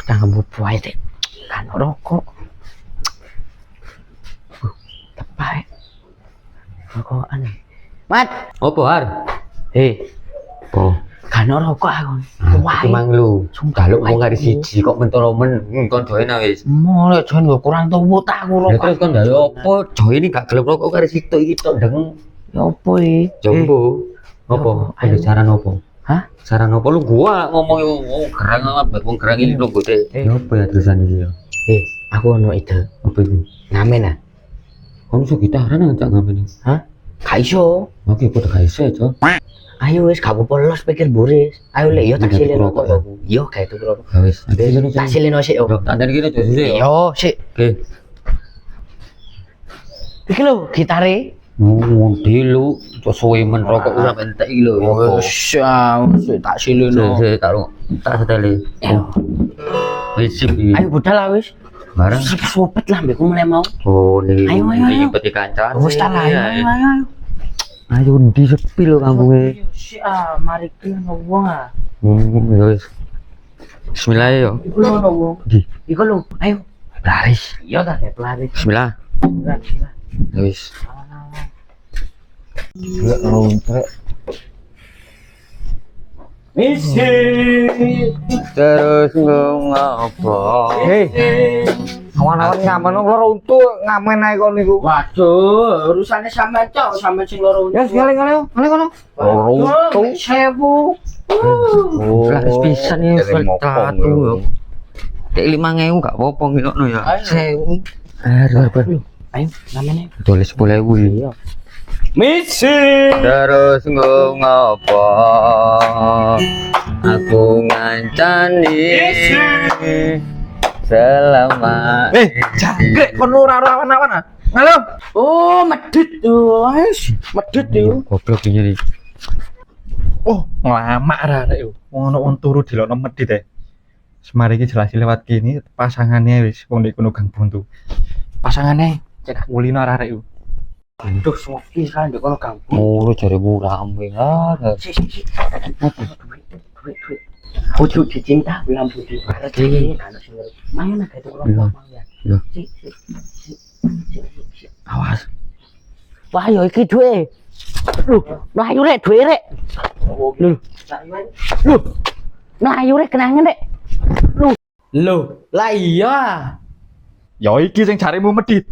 Jangan bubuh ae, kan rokok. Tepai. Rokokan. Mat, Opo Har? Po. kan rokok aku. Wah, emang lu. Kalau mau ngari siji kok mentolo men kon doe na wis. Mulai jon yo kurang tuwa tak aku Ya rokok. terus kon dari opo? Joe ini gak gelem rokok karo situ iki tok ndeng. Ya opo iki? Jombo. Opo? Ada saran opo? Hah? Saran opo lu gua ngomong gerang amat wong gerang iki lho gote. Ya opo ya terusan iki ya? Aku ono ide. Apa itu? Ngamen ah. Kon iso gitaran ngajak ngamen. Hah? Gak iso. Oke, padha gak iso, Cok. Ayo wis gak apa-apa los pikir buris. Ayo lek yo tak Nggak sileno rokok, kok. Yo kae itu rokok. Ya wis, Tak sileno sik yo. Yo, tak dari kene terus ya. Yo sik. Oke. Iki lho gitare. Ngendi lu, cok suwe men rokok ora entek iki lho. Sik tak sileno. Sik tak seteli. Wis sip iki. Ayo budal lah wis. Barang. Sopet lah mbekku mulai mau. Oh, nih. Ayo. Iki peti kancan. Wis tak lah ayo. Ayo ndi sepi lho kampunge. Sik mari ki wong ah. Ya wis. Bismillah yo. Iku lho ono wong. Di. Iku lho, ayo. Laris. Yo tak laris. Bismillah. Bismillah. Ya wis. Ya lontrek. Misi. Terus ngapa? Awan-awan ngamen loro untu ngamen ae kon niku. Waduh, urusane sampean cok, sampean sing loro. Ya ngale kono. Loro untu. 1000. Oh, laris pisan ya Dari mopong satu lho. yo. Dek 5.000 gak apa-apa ngilokno ya. Ayo. 1000. Aduh, Ayo, namanya. tulis 10.000 ya. Misi. Terus ngapa? Aku ngancani selama Jangkrik kon ora awan-awan ah. Ngalo. Oh, medit tuh, guys. Medit tuh. goblok ini nih. Oh, lama arek yo. Wong ono wong turu dilokno medit e. Semari iki jelas lewat kene pasangannya wis wong nek kono Gang Buntu. Pasangane cek kulino arek yo. Aduh, smoky kan di kono kampung. Mulu jarimu rame kan. Si. Duit. Pucuk dicinta bilang putih. Ada anak sing ngerti. Main ada itu kalau ya. Iya. Si. Awas. Wah, yo iki duit. Loh, ayo rek duit rek. Loh. Nah, ayo rek kenangan rek. Loh, lah iya. Ya iki sing jarimu medit.